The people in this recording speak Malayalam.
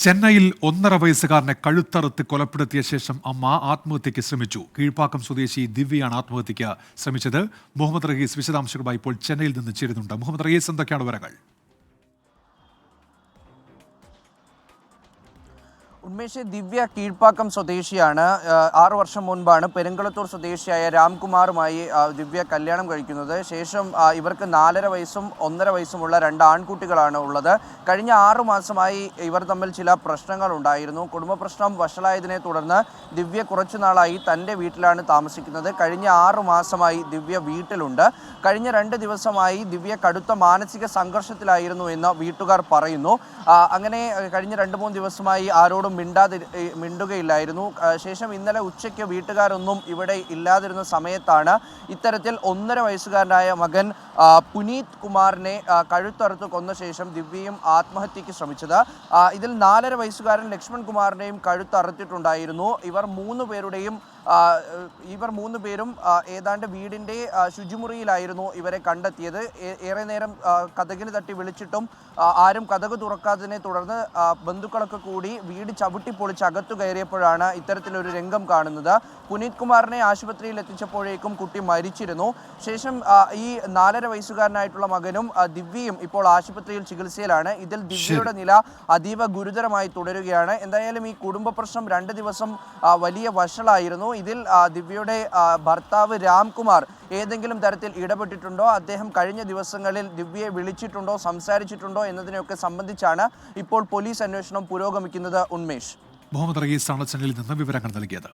ചെന്നൈയിൽ 1.5 വയസ്സുകാരനെ കഴുത്തറുത്ത് കൊലപ്പെടുത്തിയ ശേഷം അമ്മ ആത്മഹത്യയ്ക്ക് ശ്രമിച്ചു. കീഴ്പ്പാക്കം സ്വദേശി ദിവ്യയാണ് ആത്മഹത്യയ്ക്ക് ശ്രമിച്ചത്. മുഹമ്മദ് റഹീസ് വിശദാംശങ്ങളുമായി ഇപ്പോൾ ചെന്നൈയിൽ നിന്ന് ചേരുന്നുണ്ട്. മുഹമ്മദ് റഹീസ്, എന്തൊക്കെയാണ് വിവരങ്ങൾ? ഉന്മേഷ്, ദിവ്യ കീഴ്പ്പാക്കം സ്വദേശിയാണ്. 6 വർഷം മുൻപാണ് പെരുങ്കളത്തൂർ സ്വദേശിയായ രാംകുമാറുമായി ദിവ്യ കല്യാണം കഴിക്കുന്നത്. ശേഷം ഇവർക്ക് 4.5 വയസ്സും 1.5 വയസ്സുമുള്ള 2 ആൺകുട്ടികളാണ് ഉള്ളത്. കഴിഞ്ഞ 6 മാസമായി ഇവർ തമ്മിൽ ചില പ്രശ്നങ്ങൾ ഉണ്ടായിരുന്നു. കുടുംബ പ്രശ്നം വഷളായതിനെ തുടർന്ന് ദിവ്യ കുറച്ചു നാളായി തൻ്റെ വീട്ടിലാണ് താമസിക്കുന്നത്. കഴിഞ്ഞ 6 മാസമായി ദിവ്യ വീട്ടിലുണ്ട്. കഴിഞ്ഞ 2 ദിവസമായി ദിവ്യ കടുത്ത മാനസിക സംഘർഷത്തിലായിരുന്നു എന്ന് വീട്ടുകാർ പറയുന്നു. അങ്ങനെ കഴിഞ്ഞ 2-3 ദിവസമായി ആരോടും മിണ്ടുകയില്ലായിരുന്നു. ശേഷം ഇന്നലെ ഉച്ചയ്ക്ക് വീട്ടുകാരൊന്നും ഇവിടെ ഇല്ലാതിരുന്ന സമയത്താണ് ഇത്തരത്തിൽ 1.5 വയസ്സുകാരനായ മകൻ പുനീത് കുമാറിനെ കഴുത്തറുത്ത് കൊന്ന ശേഷം ദിവ്യയും ആത്മഹത്യയ്ക്ക് ശ്രമിച്ചത്. ഇതിൽ 4.5 വയസ്സുകാരൻ ലക്ഷ്മൺ കുമാറിനെയും കഴുത്തറുത്തിട്ടുണ്ടായിരുന്നു. ഇവർ 3 പേരും ഏതാണ്ട് വീടിൻ്റെ ശുചിമുറിയിലായിരുന്നു ഇവരെ കണ്ടെത്തിയത്. ഏറെ നേരം കതകിന് തട്ടി വിളിച്ചിട്ടും ആരും കതക് തുറക്കാത്തതിനെ തുടർന്ന് ബന്ധുക്കളൊക്കെ കൂടി വീട് ചവിട്ടിപ്പൊളിച്ച് അകത്തു കയറിയപ്പോഴാണ് ഇത്തരത്തിലൊരു രംഗം കാണുന്നത്. പുനീത് കുമാറിനെ ആശുപത്രിയിൽ എത്തിച്ചപ്പോഴേക്കും കുട്ടി മരിച്ചിരുന്നു. ശേഷം ഈ 4.5 വയസ്സുകാരനായിട്ടുള്ള മകനും ദിവ്യയും ഇപ്പോൾ ആശുപത്രിയിൽ ചികിത്സയിലാണ്. ഇതിൽ ദിവ്യയുടെ നില അതീവ ഗുരുതരമായി തുടരുകയാണ്. എന്തായാലും ഈ കുടുംബ പ്രശ്നം 2 ദിവസം വലിയ വഷളായിരുന്നു. ഇതിൽ ദിവ്യയുടെ ഭർത്താവ് രാംകുമാർ ഏതെങ്കിലും തരത്തിൽ ഇടപെട്ടിട്ടുണ്ടോ, അദ്ദേഹം കഴിഞ്ഞ ദിവസങ്ങളിൽ ദിവ്യയെ വിളിച്ചിട്ടുണ്ടോ, സംസാരിച്ചിട്ടുണ്ടോ എന്നതിനെയൊക്കെ സംബന്ധിച്ചാണ് ഇപ്പോൾ പോലീസ് അന്വേഷണം പുരോഗമിക്കുന്നത്. ഉന്മേഷ്, മുഹമ്മദ് റഹീസാണ് ചെന്നൈയിൽ നിന്ന് വിവരങ്ങൾ നൽകിയത്.